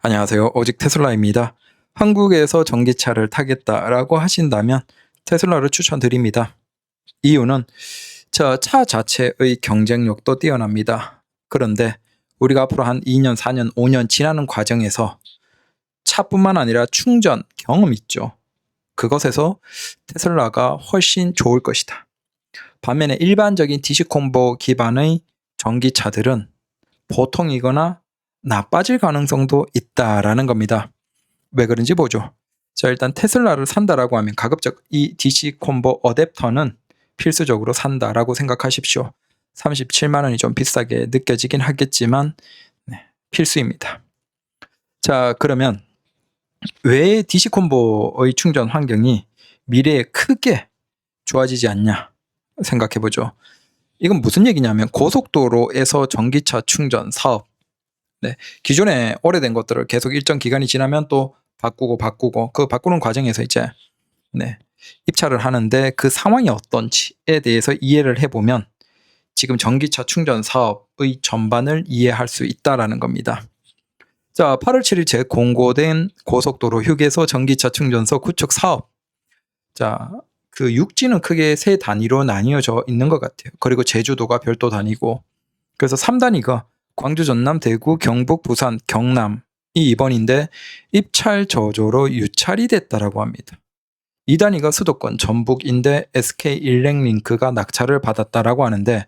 안녕하세요. 오직 테슬라입니다. 한국에서 전기차를 타겠다라고 하신다면 테슬라를 추천드립니다. 이유는 차 자체의 경쟁력도 뛰어납니다. 그런데 우리가 앞으로 한 2년, 4년, 5년 지나는 과정에서 차뿐만 아니라 충전 경험 있죠. 그것에서 테슬라가 훨씬 좋을 것이다. 반면에 일반적인 DC 콤보 기반의 전기차들은 보통이거나 나빠질 가능성도 있다라는 겁니다. 왜 그런지 보죠. 자, 일단 테슬라를 산다라고 하면 가급적 이 DC 콤보 어댑터는 필수적으로 산다라고 생각하십시오. 37만 원이 좀 비싸게 느껴지긴 하겠지만 필수입니다. 자, 그러면 왜 DC 콤보의 충전 환경이 미래에 크게 좋아지지 않냐 생각해 보죠. 이건 무슨 얘기냐면 고속도로에서 전기차 충전 사업, 기존에 오래된 것들을 계속 일정 기간이 지나면 또 바꾸고 그 바꾸는 과정에서 이제 입찰을 하는데 그 상황이 어떤지에 대해서 이해를 해보면 지금 전기차 충전 사업의 전반을 이해할 수 있다라는 겁니다. 자, 8월 7일 재공고된 고속도로 휴게소 전기차 충전소 구축 사업. 자, 그 육지는 크게 세 단위로 나뉘어져 있는 것 같아요. 그리고 제주도가 별도 단위고, 그래서 3단위가 광주, 전남, 대구, 경북, 부산, 경남이 이번인데 입찰 저조로 유찰이 됐다라고 합니다. 2단위가 수도권 전북인데 SK 일렉링크가 낙찰을 받았다라고 하는데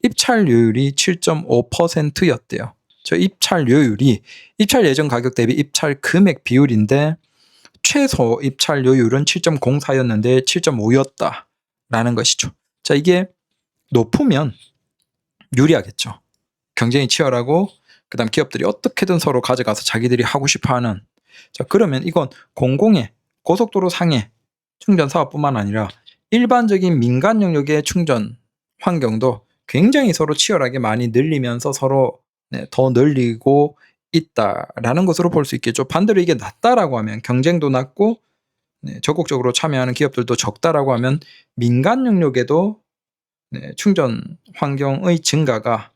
입찰료율이 7.5%였대요. 저 입찰료율이 입찰 예정 가격 대비 입찰 금액 비율인데 최소 입찰료율은 7.04였는데 7.5였다라는 것이죠. 자, 이게 높으면 유리하겠죠. 경쟁이 치열하고 그다음 기업들이 어떻게든 서로 가져가서 자기들이 하고 싶어하는. 자, 그러면 이건 공공의 고속도로 상해 충전 사업뿐만 아니라 일반적인 민간 영역의 충전 환경도 굉장히 서로 치열하게 많이 늘리면서 서로 더 늘리고 있다라는 것으로 볼 수 있겠죠. 반대로 이게 낮다라고 하면 경쟁도 낮고 적극적으로 참여하는 기업들도 적다라고 하면 민간 영역에도 충전 환경의 증가가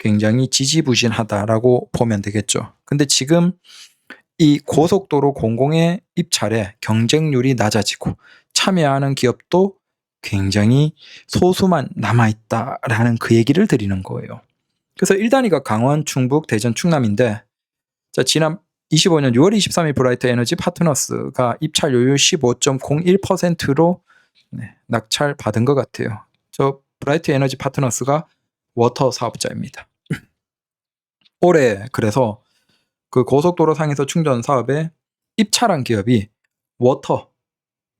굉장히 지지부진하다라고 보면 되겠죠. 근데 지금 이 고속도로 공공의 입찰에 경쟁률이 낮아지고 참여하는 기업도 굉장히 소수만 남아있다라는 그 얘기를 드리는 거예요. 그래서 1단위가 강원, 충북, 대전, 충남인데, 자, 지난 25년 6월 23일 브라이트 에너지 파트너스가 입찰료율 15.01%로 낙찰 받은 것 같아요. 저 브라이트 에너지 파트너스가 워터 사업자입니다. 올해 그래서 그 고속도로 상에서 충전 사업에 입찰한 기업이 워터,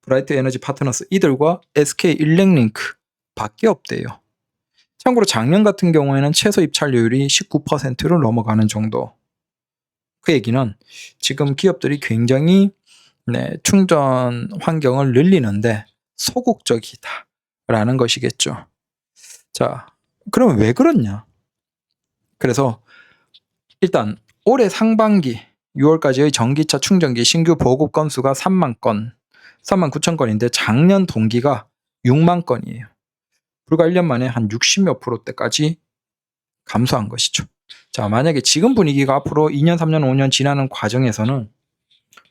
브라이트 에너지 파트너스 이들과 SK 일렉링크 밖에 없대요. 참고로 작년 같은 경우에는 최소 입찰료율이 19%를 넘어가는 정도. 그 얘기는 지금 기업들이 굉장히 충전 환경을 늘리는데 소극적이다라는 것이겠죠. 자, 그러면 왜 그렇냐? 그래서 일단 올해 상반기 6월까지의 전기차 충전기 신규 보급 건수가 3만 건, 3만 9천 건인데 작년 동기가 6만 건이에요. 불과 1년 만에 한 60몇 %대까지 감소한 것이죠. 자, 만약에 지금 분위기가 앞으로 2년, 3년, 5년 지나는 과정에서는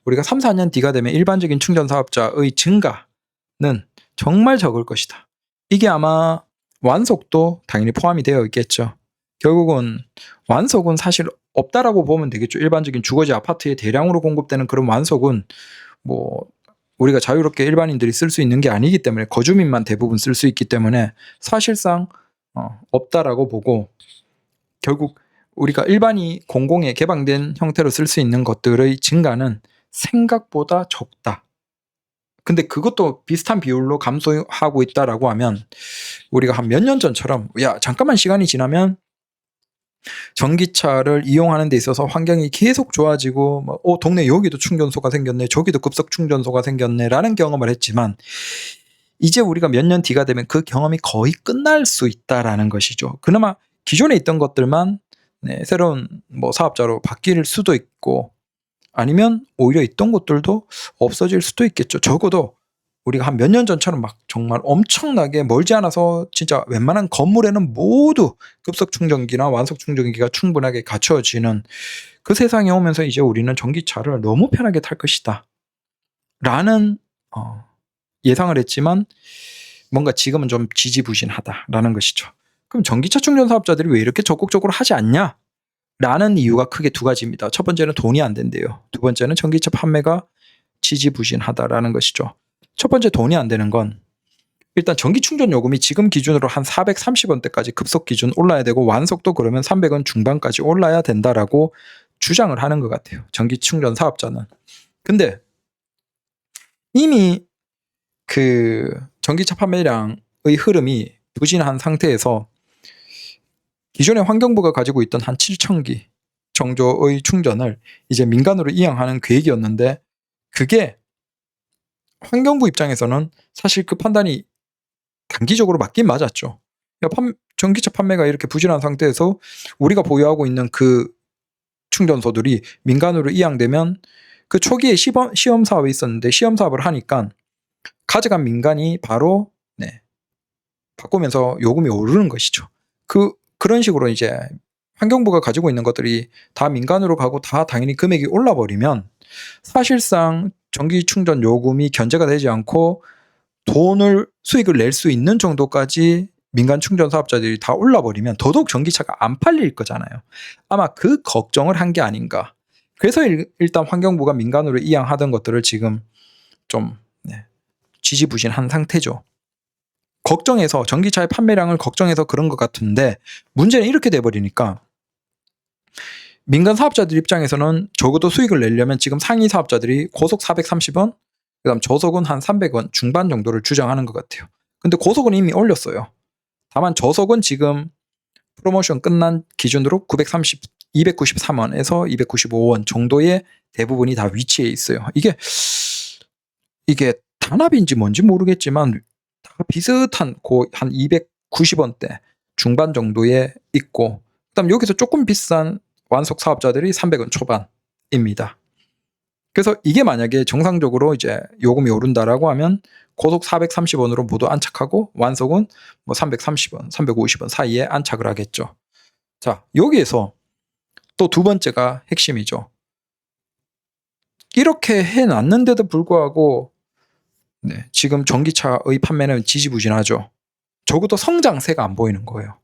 우리가 3, 4년 뒤가 되면 일반적인 충전 사업자의 증가는 정말 적을 것이다. 이게 아마 완속도 당연히 포함이 되어 있겠죠. 결국은 완속은 사실 없다라고 보면 되겠죠. 일반적인 주거지 아파트에 대량으로 공급되는 그런 완속은 뭐 우리가 자유롭게 일반인들이 쓸 수 있는 게 아니기 때문에 거주민만 대부분 쓸 수 있기 때문에 사실상 없다라고 보고, 결국 우리가 일반이 공공에 개방된 형태로 쓸 수 있는 것들의 증가는 생각보다 적다. 근데 그것도 비슷한 비율로 감소하고 있다라고 하면 우리가 한 몇 년 전처럼 잠깐만 시간이 지나면 전기차를 이용하는 데 있어서 환경이 계속 좋아지고 동네 여기도 충전소가 생겼네, 저기도 급속 충전소가 생겼네 라는 경험을 했지만 이제 우리가 몇 년 뒤가 되면 그 경험이 거의 끝날 수 있다라는 것이죠. 그나마 기존에 있던 것들만 새로운 사업자로 바뀔 수도 있고 아니면 오히려 있던 것들도 없어질 수도 있겠죠. 적어도 우리가 한 몇 년 전처럼 막 정말 엄청나게 멀지 않아서 진짜 웬만한 건물에는 모두 급속 충전기나 완속 충전기가 충분하게 갖춰지는 그 세상에 오면서 이제 우리는 전기차를 너무 편하게 탈 것이다 라는 예상을 했지만 뭔가 지금은 좀 지지부진하다라는 것이죠. 그럼 전기차 충전 사업자들이 왜 이렇게 적극적으로 하지 않냐? 라는 이유가 크게 두 가지입니다. 첫 번째는 돈이 안 된대요. 두 번째는 전기차 판매가 지지부진하다라는 것이죠. 첫 번째 돈이 안 되는 건 일단 전기 충전 요금이 지금 기준으로 한 430원대까지 급속 기준 올라야 되고 완속도 그러면 300원 중반까지 올라야 된다라고 주장을 하는 것 같아요. 전기 충전 사업자는. 근데 이미 그 전기차 판매량의 흐름이 부진한 상태에서 기존에 환경부가 가지고 있던 한 7,000기 정도의 충전을 이제 민간으로 이양하는 계획이었는데 그게 환경부 입장에서는 사실 그 판단이 단기적으로 맞긴 맞았죠. 전기차 판매가 이렇게 부진한 상태에서 우리가 보유하고 있는 그 충전소들이 민간으로 이양되면 그 초기에 시험 사업이 있었는데 시험 사업을 하니까 가져간 민간이 바로 바꾸면서 요금이 오르는 것이죠. 그런 식으로 이제 환경부가 가지고 있는 것들이 다 민간으로 가고 다 당연히 금액이 올라버리면 사실상 전기 충전 요금이 견제가 되지 않고 수익을 낼 수 있는 정도까지 민간 충전 사업자들이 다 올라버리면 더더욱 전기차가 안 팔릴 거잖아요. 아마 그 걱정을 한 게 아닌가. 그래서 일단 환경부가 민간으로 이양하던 것들을 지금 좀 지지부진한 상태죠. 걱정해서 전기차의 판매량을 걱정해서 그런 것 같은데 문제는 이렇게 돼버리니까 민간 사업자들 입장에서는 적어도 수익을 내려면 지금 상위 사업자들이 고속 430원, 그다음 저속은 한 300원 중반 정도를 주장하는 것 같아요. 근데 고속은 이미 올렸어요. 다만 저속은 지금 프로모션 끝난 기준으로 293원에서 295원 정도의 대부분이 다 위치해 있어요. 이게 단합인지 뭔지 모르겠지만 다 비슷한 한 290원대 중반 정도에 있고 그다음 여기서 조금 비싼 완속 사업자들이 300원 초반입니다. 그래서 이게 만약에 정상적으로 이제 요금이 오른다라고 하면 고속 430원으로 모두 안착하고 완속은 뭐 330원, 350원 사이에 안착을 하겠죠. 자, 여기에서 또 두 번째가 핵심이죠. 이렇게 해놨는데도 불구하고 지금 전기차의 판매는 지지부진하죠. 적어도 성장세가 안 보이는 거예요.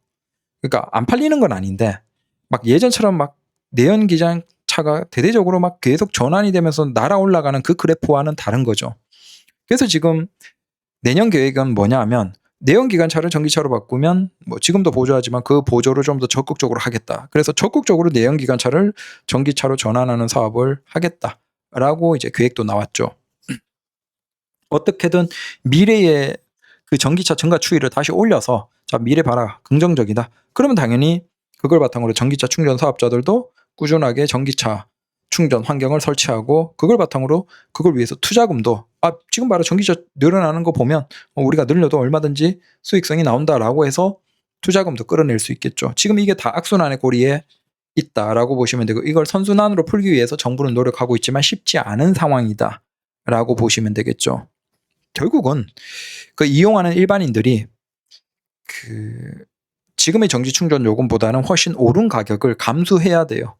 그러니까 안 팔리는 건 아닌데 막 예전처럼 막 내연기관차가 대대적으로 막 계속 전환이 되면서 날아 올라가는 그 그래프와는 다른 거죠. 그래서 지금 내년 계획은 뭐냐 하면 내연기관차를 전기차로 바꾸면 뭐 지금도 보조하지만 그 보조를 좀 더 적극적으로 하겠다. 그래서 적극적으로 내연기관차를 전기차로 전환하는 사업을 하겠다라고 이제 계획도 나왔죠. 어떻게든 미래의 그 전기차 증가 추이를 다시 올려서 자 미래 봐라 긍정적이다. 그러면 당연히 그걸 바탕으로 전기차 충전 사업자들도 꾸준하게 전기차 충전 환경을 설치하고 그걸 바탕으로 그걸 위해서 투자금도 지금 바로 전기차 늘어나는 거 보면 우리가 늘려도 얼마든지 수익성이 나온다라고 해서 투자금도 끌어낼 수 있겠죠. 지금 이게 다 악순환의 고리에 있다라고 보시면 되고 이걸 선순환으로 풀기 위해서 정부는 노력하고 있지만 쉽지 않은 상황이다라고 보시면 되겠죠. 결국은 그 이용하는 일반인들이 지금의 전기 충전 요금보다는 훨씬 오른 가격을 감수해야 돼요.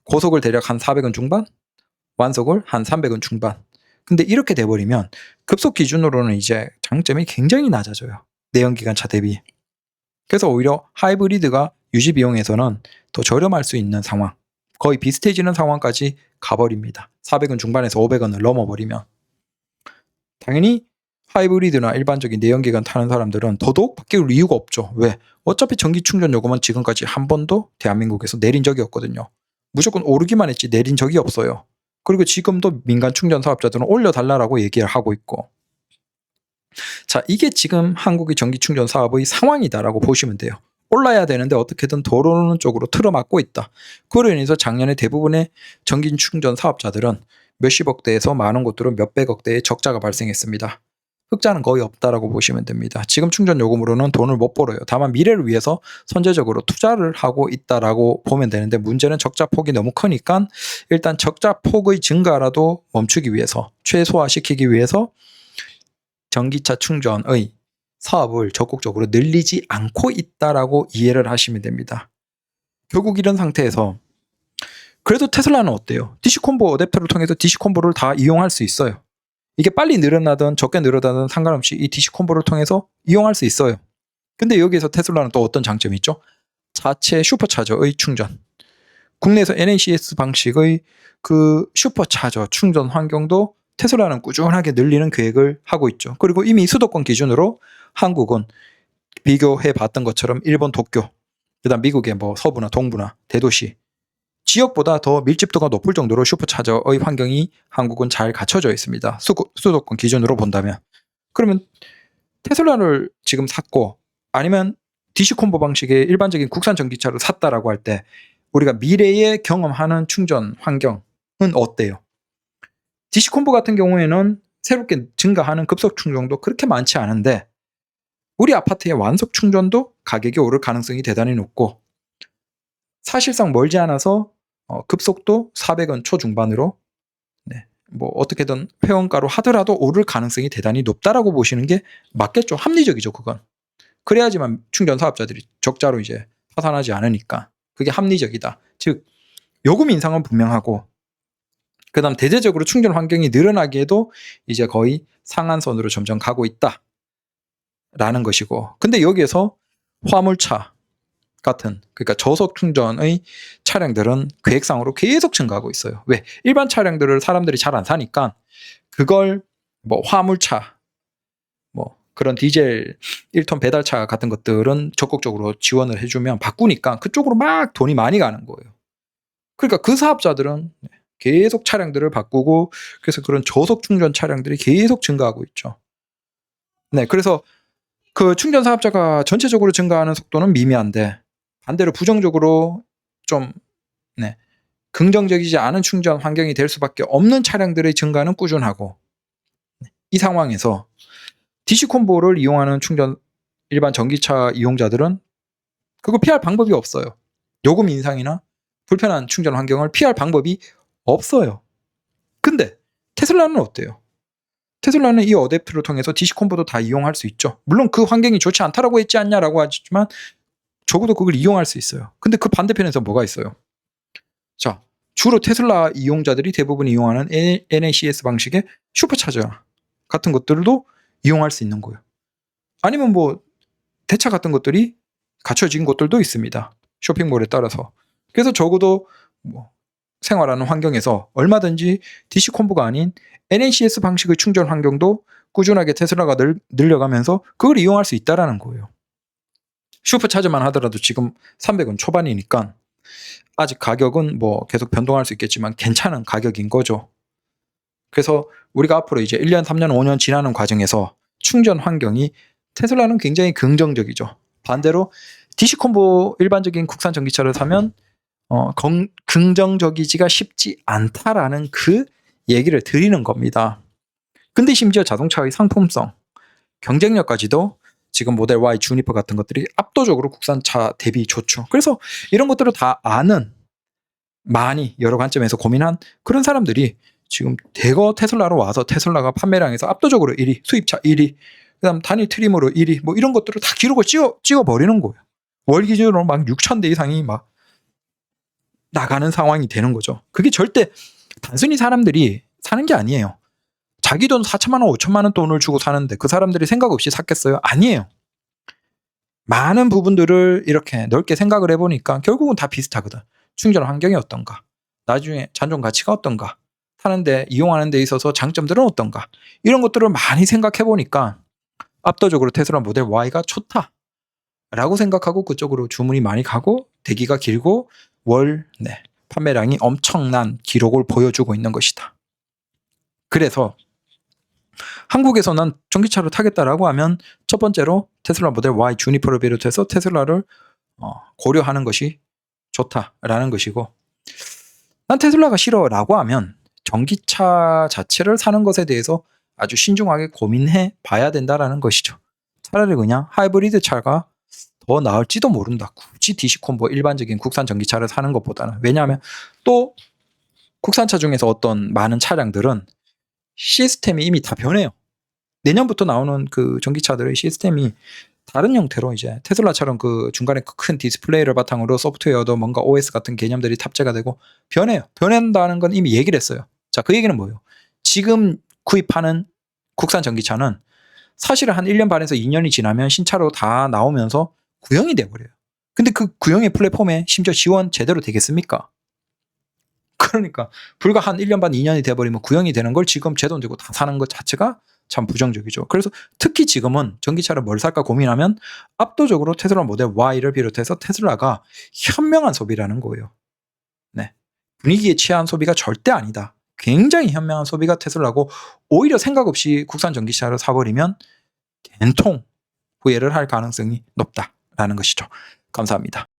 고속을 대략 한 400원 중반, 완속을 한 300원 중반. 근데 이렇게 돼버리면 급속 기준으로는 이제 장점이 굉장히 낮아져요. 내연기관차 대비. 그래서 오히려 하이브리드가 유지 비용에서는 더 저렴할 수 있는 상황, 거의 비슷해지는 상황까지 가버립니다. 400원 중반에서 500원을 넘어버리면. 당연히 하이브리드나 일반적인 내연기관 타는 사람들은 더더욱 바뀔 이유가 없죠. 왜? 어차피 전기 충전 요금은 지금까지 한 번도 대한민국에서 내린 적이 없거든요. 무조건 오르기만 했지 내린 적이 없어요. 그리고 지금도 민간 충전 사업자들은 올려달라고 얘기를 하고 있고. 자, 이게 지금 한국의 전기 충전 사업의 상황이다라고 보시면 돼요. 올라야 되는데 어떻게든 덜 오르는 쪽으로 틀어막고 있다. 그로 인해서 작년에 대부분의 전기 충전 사업자들은 몇십억대에서 많은 곳들은 몇백억대의 적자가 발생했습니다. 흑자는 거의 없다라고 보시면 됩니다. 지금 충전 요금으로는 돈을 못 벌어요. 다만 미래를 위해서 선제적으로 투자를 하고 있다라고 보면 되는데 문제는 적자 폭이 너무 크니까 일단 적자 폭의 증가라도 멈추기 위해서 최소화시키기 위해서 전기차 충전의 사업을 적극적으로 늘리지 않고 있다라고 이해를 하시면 됩니다. 결국 이런 상태에서 그래도 테슬라는 어때요? DC-콤보 어댑터를 통해서 DC-콤보를 다 이용할 수 있어요. 이게 빨리 늘어나든 적게 늘어나든 상관없이 이 DC-콤보를 통해서 이용할 수 있어요. 근데 여기에서 테슬라는 또 어떤 장점이 있죠? 자체 슈퍼차저의 충전. 국내에서 NACS 방식의 그 슈퍼차저 충전 환경도 테슬라는 꾸준하게 늘리는 계획을 하고 있죠. 그리고 이미 수도권 기준으로 한국은 비교해 봤던 것처럼 일본 도쿄, 그다음 미국의 뭐 서부나 동부나 대도시 지역보다 더 밀집도가 높을 정도로 슈퍼차저의 환경이 한국은 잘 갖춰져 있습니다. 수도권 기준으로 본다면. 그러면 테슬라를 지금 샀고 아니면 DC-콤보 방식의 일반적인 국산 전기차를 샀다라고 할 때 우리가 미래에 경험하는 충전 환경은 어때요? DC-콤보 같은 경우에는 새롭게 증가하는 급속 충전도 그렇게 많지 않은데 우리 아파트의 완속 충전도 가격이 오를 가능성이 대단히 높고 사실상 멀지 않아서 급속도 400원 초중반으로 뭐 어떻게든 회원가로 하더라도 오를 가능성이 대단히 높다라고 보시는 게 맞겠죠. 합리적이죠, 그건. 그래야지만 충전 사업자들이 적자로 이제 파산하지 않으니까 그게 합리적이다. 즉 요금 인상은 분명하고 그다음 대대적으로 충전 환경이 늘어나기에도 이제 거의 상한선으로 점점 가고 있다라는 것이고 근데 여기에서 화물차 같은 그러니까 저속 충전의 차량들은 계획상으로 계속 증가하고 있어요. 왜? 일반 차량들을 사람들이 잘 안 사니까 그걸 뭐 화물차 뭐 그런 디젤 1톤 배달차 같은 것들은 적극적으로 지원을 해주면 바꾸니까 그쪽으로 막 돈이 많이 가는 거예요. 그러니까 그 사업자들은 계속 차량들을 바꾸고 그래서 그런 저속 충전 차량들이 계속 증가하고 있죠. 네, 그래서 그 충전 사업자가 전체적으로 증가하는 속도는 미미한데 반대로 부정적으로 좀 긍정적이지 않은 충전 환경이 될 수밖에 없는 차량들의 증가는 꾸준하고 이 상황에서 DC-콤보를 이용하는 충전 일반 전기차 이용자들은 그거 피할 방법이 없어요. 요금 인상이나 불편한 충전 환경을 피할 방법이 없어요. 근데 테슬라는 어때요? 테슬라는 이 어댑터를 통해서 DC-콤보도 다 이용할 수 있죠. 물론 그 환경이 좋지 않다라고 했지 않냐라고 하지만 적어도 그걸 이용할 수 있어요. 근데 그 반대편에서 뭐가 있어요? 자, 주로 테슬라 이용자들이 대부분 이용하는 NACS 방식의 슈퍼차저 같은 것들도 이용할 수 있는 거예요. 아니면 뭐 대차 같은 것들이 갖춰진 곳들도 있습니다. 쇼핑몰에 따라서. 그래서 적어도 뭐 생활하는 환경에서 얼마든지 DC-콤보가 아닌 NACS 방식의 충전 환경도 꾸준하게 테슬라가 늘려가면서 그걸 이용할 수 있다라는 거예요. 슈퍼차저만 하더라도 지금 300원 초반이니까 아직 가격은 뭐 계속 변동할 수 있겠지만 괜찮은 가격인 거죠. 그래서 우리가 앞으로 이제 1년, 3년, 5년 지나는 과정에서 충전 환경이 테슬라는 굉장히 긍정적이죠. 반대로 DC-콤보 일반적인 국산 전기차를 사면 긍정적이지가 쉽지 않다라는 그 얘기를 드리는 겁니다. 근데 심지어 자동차의 상품성, 경쟁력까지도 지금 모델 Y, 주니퍼 같은 것들이 압도적으로 국산차 대비 좋죠. 그래서 이런 것들을 다 아는 많이 여러 관점에서 고민한 그런 사람들이 지금 대거 테슬라로 와서 테슬라가 판매량에서 압도적으로 1위, 수입차 1위, 그다음 단일 트림으로 1위 뭐 이런 것들을 다 기록을 찍어 버리는 거예요. 월 기준으로 막 6,000대 이상이 막 나가는 상황이 되는 거죠. 그게 절대 단순히 사람들이 사는 게 아니에요. 자기 돈 4천만 원, 5천만 원 돈을 주고 사는데 그 사람들이 생각 없이 샀겠어요? 아니에요. 많은 부분들을 이렇게 넓게 생각을 해보니까 결국은 다 비슷하거든. 충전 환경이 어떤가? 나중에 잔존 가치가 어떤가? 타는데 이용하는 데 있어서 장점들은 어떤가? 이런 것들을 많이 생각해보니까 압도적으로 테슬라 모델 Y가 좋다라고 생각하고 그쪽으로 주문이 많이 가고 대기가 길고 월 판매량이 엄청난 기록을 보여주고 있는 것이다. 그래서 한국에서는 전기차를 타겠다라고 하면 첫 번째로 테슬라 모델 Y 주니퍼를 비롯해서 테슬라를 고려하는 것이 좋다라는 것이고 난 테슬라가 싫어라고 하면 전기차 자체를 사는 것에 대해서 아주 신중하게 고민해 봐야 된다라는 것이죠. 차라리 그냥 하이브리드 차가 더 나을지도 모른다. 굳이 DC-콤보 일반적인 국산 전기차를 사는 것보다는. 왜냐하면 또 국산차 중에서 어떤 많은 차량들은 시스템이 이미 다 변해요. 내년부터 나오는 그 전기차들의 시스템이 다른 형태로 이제 테슬라처럼 그 중간에 큰 디스플레이를 바탕으로 소프트웨어도 뭔가 OS 같은 개념들이 탑재가 되고 변해요. 변한다는 건 이미 얘기를 했어요. 자, 그 얘기는 뭐예요? 지금 구입하는 국산 전기차는 사실은 한 1년 반에서 2년이 지나면 신차로 다 나오면서 구형이 돼버려요. 근데 그 구형의 플랫폼에 심지어 지원 제대로 되겠습니까? 그러니까 불과 한 1년 반 2년이 돼버리면 구형이 되는 걸 지금 제 돈 들고 다 사는 것 자체가 참 부정적이죠. 그래서 특히 지금은 전기차를 뭘 살까 고민하면 압도적으로 테슬라 모델 Y를 비롯해서 테슬라가 현명한 소비라는 거예요. 네. 분위기에 취한 소비가 절대 아니다. 굉장히 현명한 소비가 테슬라고 오히려 생각 없이 국산 전기차를 사버리면 겐통 후회를 할 가능성이 높다라는 것이죠. 감사합니다.